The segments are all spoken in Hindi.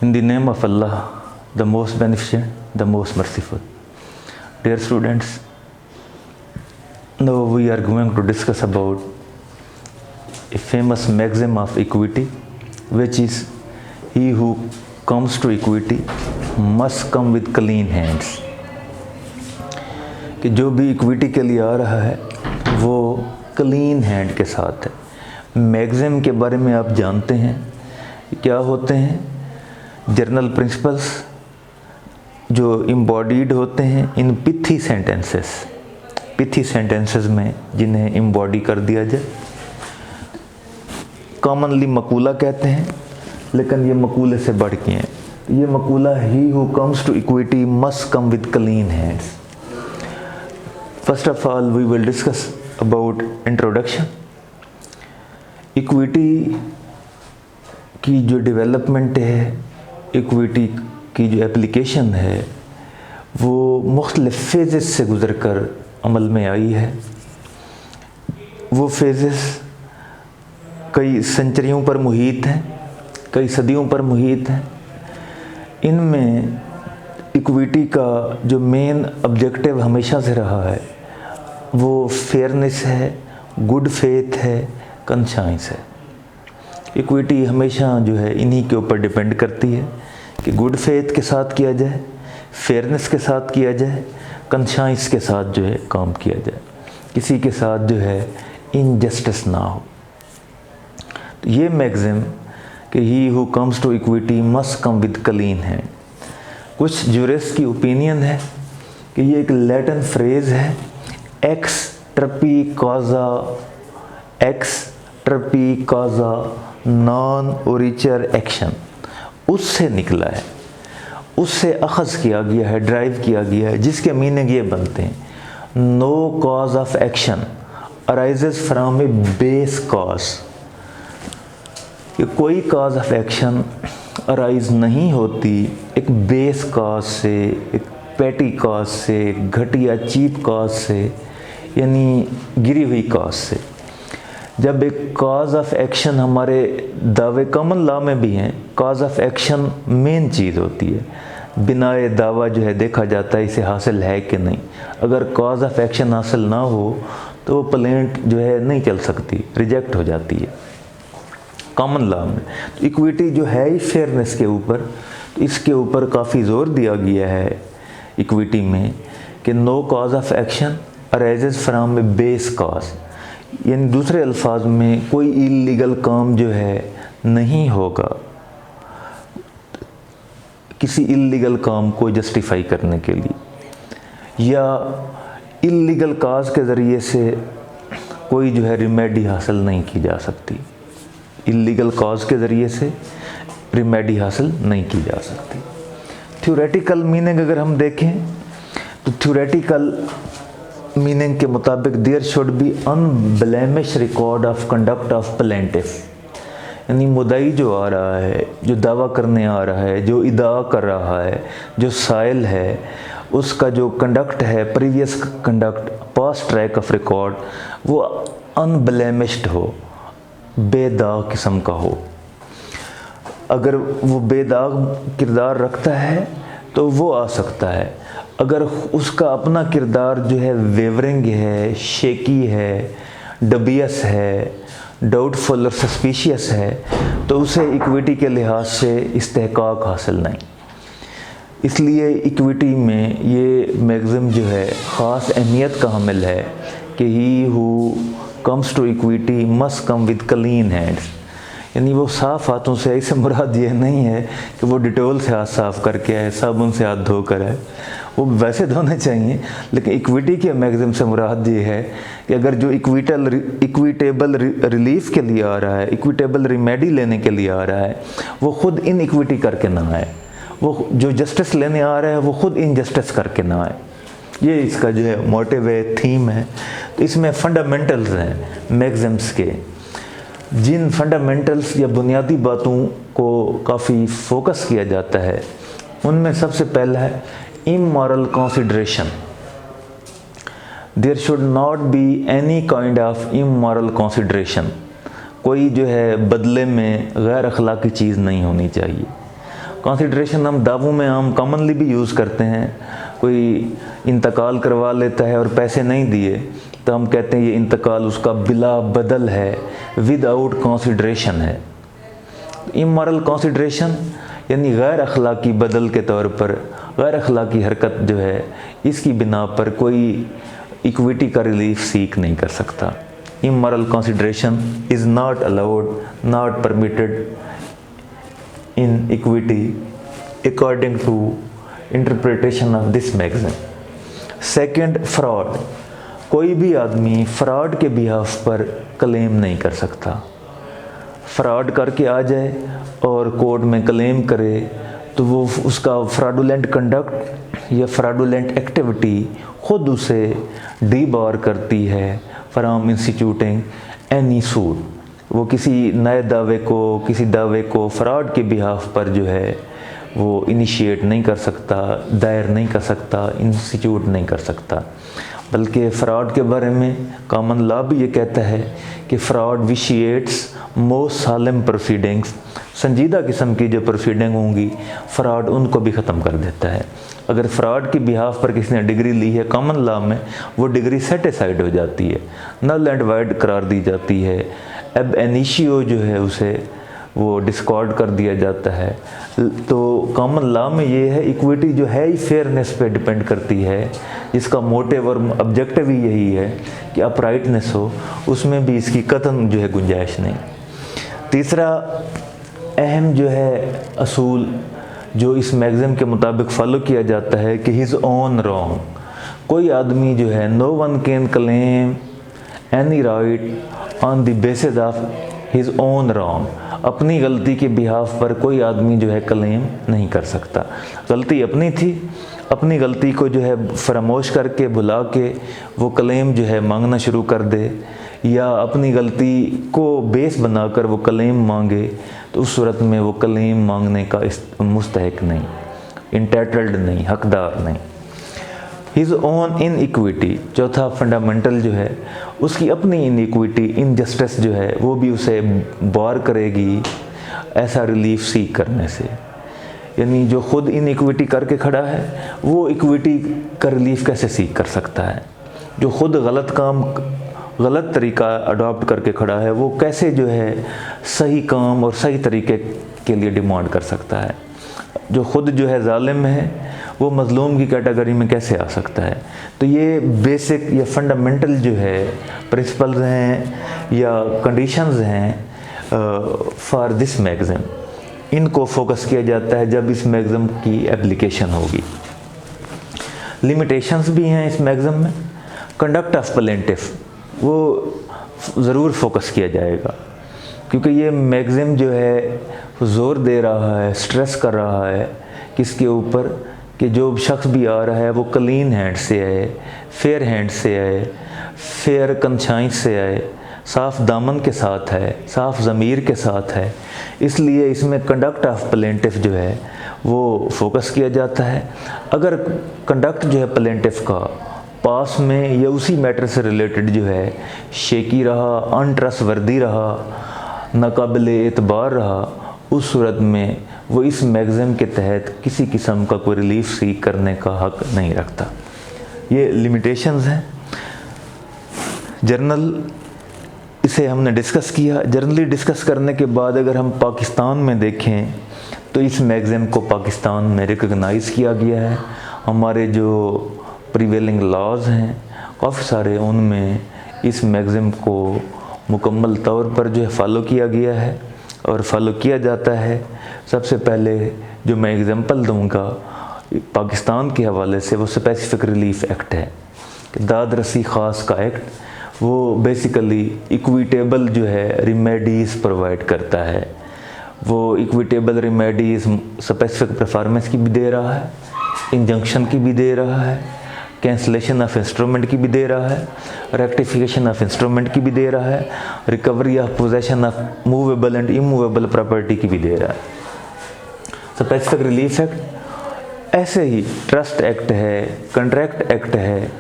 In the name of Allah, the most beneficent, the most merciful. Dear students, now we are going to discuss about a famous maxim of equity, which is he who comes to equity must come with clean hands. कि जो भी इक्विटी के लिए आ रहा है वो क्लीन हैंड के साथ है। मैग्जिम के बारे में आप जानते हैं क्या होते हैं? जर्नल प्रिंसिपल्स जो इम्बॉडीड होते हैं इन पिथी सेंटेंसेस में, जिन्हें इम्बॉडी कर दिया जाए। कॉमनली मकूला कहते हैं, लेकिन ये मकूले से बढ़ के हैं। ये मकूला ही who comes to equity must come with clean hands. First of all we will discuss about introduction. Equity की जो डेवलपमेंट है, इक्विटी की जो एप्लीकेशन है, वो मुख्तलिफ फेजेस से गुज़र कर अमल में आई है। वो फेजेस कई सेंचुरियों पर मुहित हैं, कई सदियों पर मुहित हैं। इनमें इक्विटी का जो मेन ऑब्जेक्टिव हमेशा से रहा है वो फेयरनेस है, गुड फेथ है, कंशाइंस है। इक्विटी हमेशा जो है इन्हीं के ऊपर डिपेंड करती है कि गुड फेथ के साथ किया जाए, फेयरनेस के साथ किया जाए, कंशाइंस के साथ जो है काम किया जाए, किसी के साथ जो है इनजस्टिस ना हो। तो ये मैग्जिम कि he who comes to equity must come with clean है। कुछ जूरिस्ट की ओपिनियन है कि ये एक लैटिन फ्रेज है, एक्स ट्रपी काजा नॉन ओरिचर एक्शन, उससे निकला है, उससे अखज़ किया गया है, ड्राइव किया गया है, जिसके मीनिंग ये बनते हैं: no cause of action arises from a base cause. कि कोई कॉज ऑफ एक्शन अराइज नहीं होती एक बेस कॉज से, एक पैटी कॉज से, घटिया चीप कॉज से, यानी गिरी हुई कॉज से। जब एक कॉज ऑफ एक्शन, हमारे दावे कॉमन लॉ में भी हैं, कॉज ऑफ एक्शन मेन चीज़ होती है। बिना ये दावा जो है देखा जाता है इसे हासिल है कि नहीं। अगर कॉज ऑफ एक्शन हासिल ना हो तो वो प्लेंट जो है नहीं चल सकती, रिजेक्ट हो जाती है कॉमन लॉ में। तो इक्विटी जो है ही फेयरनेस के ऊपर, तो इसके ऊपर काफ़ी ज़ोर दिया गया है इक्विटी में कि no cause of action arises from a base cause, यानी दूसरे अल्फाज में कोई इलीगल काम जो है नहीं होगा किसी इलीगल काम को जस्टिफाई करने के लिए, या इलीगल काज के ज़रिए से कोई जो है रिमेडी हासिल नहीं की जा सकती। इलीगल कॉज के ज़रिए से रिमेडी हासिल नहीं की जा सकती। थ्योरेटिकल मीनिंग अगर हम देखें तो थ्योरेटिकल मीनिंग के मुताबिक there should be unblemished record of conduct of plaintiff, यानी मुद्दई जो आ रहा है, जो दावा करने आ रहा है, जो इद्दा कर रहा है, जो साइल है, उसका जो कंडक्ट है, previous conduct, past track of record, वो अनब्लेमिश्ड हो, बेदाग किस्म का हो। अगर वो बेदाग किरदार रखता है तो वो आ सकता है। अगर उसका अपना किरदार जो है वेवरिंग है, शेकी है, डबियस है, डाउटफुल और सस्पिशियस है, तो उसे इक्विटी के लिहाज से इस्तेहकाक हासिल नहीं। इसलिए इक्विटी में ये मैग्जिम जो है ख़ास अहमियत का हामिल है कि he who comes to equity must come with clean hands, यानी वो साफ़ हाथों से, इससे मुराद ये नहीं है कि वो डिटोल से हाथ साफ़ करके आए, साबुन से हाथ धोकर आए, वो वैसे धोने चाहिए। लेकिन इक्विटी के मैग्जिम से मुराद ये है कि अगर जो इक्विटेबल रिलीफ के लिए आ रहा है, इक्विटेबल रिमेडी लेने के लिए आ रहा है, वो ख़ुद इन इक्विटी करके ना आए। वो जो जस्टिस लेने आ रहा है वो ख़ुद इनजस्टिस करके ना आए। ये इसका जो है मोटिव है, थीम है। तो इसमें फंडामेंटल्स हैं मैग्जिम्स के, जिन फंडामेंटल्स या बुनियादी बातों को काफ़ी फोकस किया जाता है। उनमें सबसे पहला है immoral consideration. There should not be any kind of immoral consideration. कोई जो है बदले में गैर अखलाकी चीज़ नहीं होनी चाहिए। कंसिडरेशन हम दावों में आम कॉमनली भी यूज़ करते हैं। कोई इंतकाल करवा लेता है और पैसे नहीं दिए तो हम कहते हैं ये इंतकाल उसका बिला बदल है, विदाउट कंसिडरेशन है। इमोरल कंसिडरेशन यानी गैर अखलाकी बदल के तौर पर गैर अखलाकी हरकत जो है, इसकी बिना पर कोई इक्विटी का रिलीफ सीख नहीं कर सकता। Immoral consideration is not allowed, not permitted in equity according to interpretation of this maxim. Second, fraud. कोई भी आदमी फ्रॉड के बिहाफ पर क्लेम नहीं कर सकता। फ्रॉड करके आ जाए और कोर्ट में क्लेम करे तो वो उसका फ्रॉडुलेंट कंडक्ट या फ्रॉडुलेंट एक्टिविटी खुद उसे डीबार करती है फ्रॉम इंस्टीट्यूटिंग एनी सूट। वो किसी नए दावे को, किसी दावे को फ्रॉड के बिहाफ पर जो है वो इनिशिएट नहीं कर सकता, दायर नहीं कर सकता, इंस्टीट्यूट नहीं कर सकता। बल्कि फ़्रॉड के बारे में कॉमन लॉ भी ये कहता है कि फ़्रॉड विशिएट्स मोस्ट सालम प्रोसीडिंग्स। संजीदा किस्म की जो प्रोसीडिंग होंगी, फ़्रॉड उनको भी ख़त्म कर देता है। अगर फ़्रॉड की बिहाफ पर किसी ने डिग्री ली है कॉमन लॉ में, वो डिग्री सेटिसाइड हो जाती है, नल एंड वाइड करार दी जाती है। अब एनिशियो जो है उसे वो डिस्कॉर्ड कर दिया जाता है। तो कॉमन लॉ में ये है, इक्विटी जो है ही फेयरनेस पे डिपेंड करती है, जिसका मोटिव और ऑब्जेक्टिव ही यही है कि अपराइटनेस हो, उसमें भी इसकी कतन जो है गुंजाइश नहीं। तीसरा अहम जो है असूल जो इस मैगज़ीन के मुताबिक फॉलो किया जाता है कि हिज ओन रॉन्ग। कोई आदमी जो है, no one can claim any right on the basis of his own wrong. अपनी गलती के बिहाफ पर कोई आदमी जो है क्लेम नहीं कर सकता। गलती अपनी थी, अपनी गलती को जो है फरामोश करके भुला के वो क्लेम जो है मांगना शुरू कर दे, या अपनी गलती को बेस बनाकर वो क्लेम मांगे, तो उस सूरत में वो क्लेम मांगने का मुस्तहिक नहीं, इंटाइटल्ड नहीं, हकदार नहीं। His own iniquity. चौथा फंडामेंटल जो है, उसकी अपनी इनइक्विटी, इनजस्टिस जो है वो भी उसे बार करेगी ऐसा रिलीफ सीख करने से। यानी जो खुद इनइक्विटी करके खड़ा है वो इक्विटी का रिलीफ कैसे सीख कर सकता है? जो खुद गलत तरीका अडॉप्ट करके खड़ा है वो कैसे जो है सही काम और सही तरीके के लिए डिमांड कर सकता है? जो खुद जो है जालिम है वो मज़लूम की कैटेगरी में कैसे आ सकता है? तो ये बेसिक या फंडामेंटल जो है प्रिंसिपल्स हैं या कंडीशंस हैं फॉर दिस मैगज़ीन, इनको फोकस किया जाता है जब इस मैगज़ीन की एप्लीकेशन होगी। लिमिटेशंस भी हैं इस मैगज़ीन में। कंडक्ट ऑफ प्लेंटिफ वो ज़रूर फोकस किया जाएगा, क्योंकि ये मैगज़ीन जो है ज़ोर दे रहा है, स्ट्रेस कर रहा है किसके ऊपर कि जो शख्स भी आ रहा है वो क्लीन हैंड से आए, फेयर हैंड से आए, फेयर कंशाइंस से आए, साफ़ दामन के साथ है, साफ़ ज़मीर के साथ है। इसलिए इसमें कंडक्ट ऑफ प्लेंटिफ जो है वो फोकस किया जाता है। अगर कंडक्ट जो है प्लेंटिफ का पास में या उसी मैटर से रिलेटेड जो है शेकी रहा, अनट्रस्टवर्दी रहा, नाकाबिले एतबार रहा, उस सूरत में वो इस मैगज़ीन के तहत किसी किस्म का कोई रिलीफ सीख करने का हक नहीं रखता। ये लिमिटेशंस हैं। जर्नल इसे हमने डिस्कस किया। जर्नली डिस्कस करने के बाद अगर हम पाकिस्तान में देखें तो इस मैगज़ीन को पाकिस्तान में रिकॉग्नाइज़ किया गया है। हमारे जो प्रिवेलिंग लॉज हैं काफ़ी सारे, उनमें इस मैगज़ीन को मुकम्मल तौर पर जो है फॉलो किया गया है और फॉलो किया जाता है। सबसे पहले जो मैं एग्जांपल दूंगा पाकिस्तान के हवाले से, वो स्पेसिफिक रिलीफ एक्ट है। दाद रसी ख़ास का एक्ट, वो बेसिकली इक्विटेबल जो है रिमेडीज़ प्रोवाइड करता है। वो इक्विटेबल रिमेडीज़ स्पेसिफिक परफॉर्मेंस की भी दे रहा है, इंजंक्शन की भी दे रहा है, कैंसलेशन ऑफ इंस्ट्रूमेंट की भी दे रहा है, रेक्टिफिकेशन ऑफ इंस्ट्रूमेंट की भी दे रहा है, recovery of possession of movable and immovable property की भी दे रहा है। Specific relief act. ऐसे ही ट्रस्ट एक्ट है, कंट्रैक्ट एक्ट है,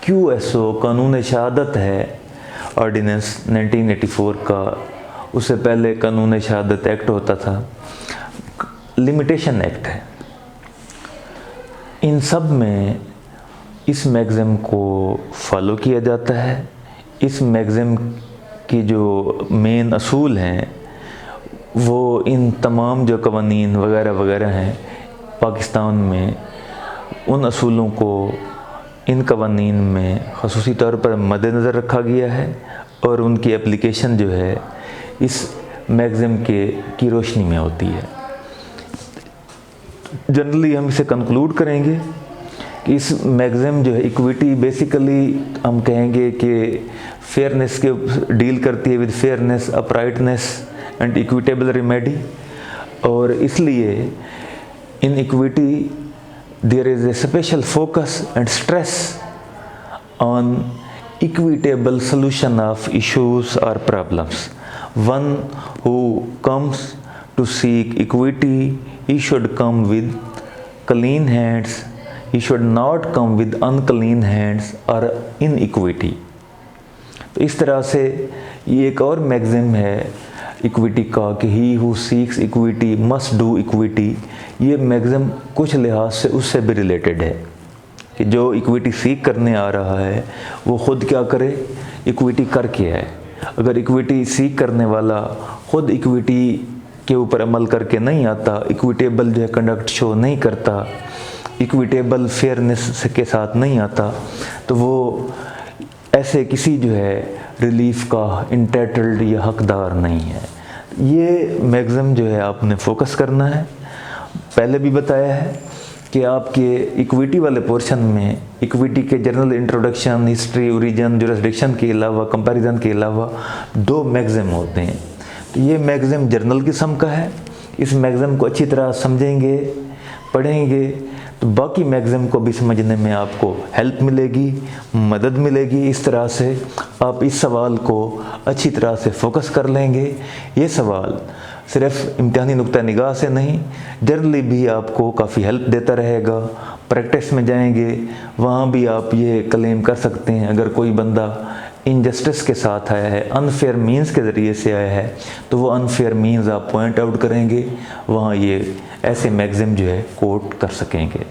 QSO कानून शहादत है, ऑर्डिनेंस 1984 का। उससे पहले कानून शहादत एक्ट होता था। लिमिटेशन एक्ट है। इन सब में इस मैगज़म को फॉलो किया जाता है। इस मैगज़म की जो मेन असूल हैं वो इन तमाम जो कवानीन वगैरह वगैरह हैं पाकिस्तान में, उन असूलों को इन कवानीन में ख़ुसूसी तौर पर मद्देनज़र रखा गया है और उनकी एप्लीकेशन जो है इस मैगज़म की रोशनी में होती है। जनरली हम इसे कंक्लूड करेंगे कि इस मैगज़म जो है इक्विटी बेसिकली हम कहेंगे कि फेयरनेस के डील करती है, with fairness, uprightness and equitable remedy. और इसलिए in equity there is a special focus and stress on equitable solution of issues or problems. One who comes to seek equity, he should come with clean hands. He should not come with unclean hands or inequity. तो इस तरह से ये एक और मैगज़म है इक्विटी का कि he who seeks equity must do equity। ये मैगज़म कुछ लिहाज से उससे भी रिलेटेड है कि जो इक्विटी सीख करने आ रहा है वो ख़ुद क्या करे, इक्विटी कर क्या है। अगर इक्विटी सीख करने वाला ख़ुद इक्विटी के ऊपर अमल करके नहीं आता, इक्विटेबल जो है कंडक्ट शो नहीं करता, इक्विटेबल फेयरनेस के साथ नहीं आता, तो वो ऐसे किसी जो है रिलीफ का इंटाइटल्ड या हकदार नहीं है। ये मैगज़म जो है आपने फोकस करना है। पहले भी बताया है कि आपके इक्विटी वाले पोर्शन में इक्विटी के general introduction, history, origin, jurisdiction के अलावा, कंपैरिजन के अलावा 2 मैगज़म होते हैं। तो ये मैगज़म जर्नल किस्म का है। इस मैगज़म को अच्छी तरह समझेंगे, पढ़ेंगे तो बाकी मैगज़म को भी समझने में आपको हेल्प मिलेगी, मदद मिलेगी। इस तरह से आप इस सवाल को अच्छी तरह से फोकस कर लेंगे। ये सवाल सिर्फ इम्तिहानी नुक्ता निगाह से नहीं, जनरली भी आपको काफ़ी हेल्प देता रहेगा। प्रैक्टिस में जाएंगे वहाँ भी आप ये क्लेम कर सकते हैं, अगर कोई बंदा इनजस्टिस के साथ आया है, अनफेयर मीन्स के ज़रिए से आया है, तो वो अनफेयर मीन्स आप पॉइंट आउट करेंगे, वहाँ ये ऐसे मैगज़म जो है कोट कर सकेंगे।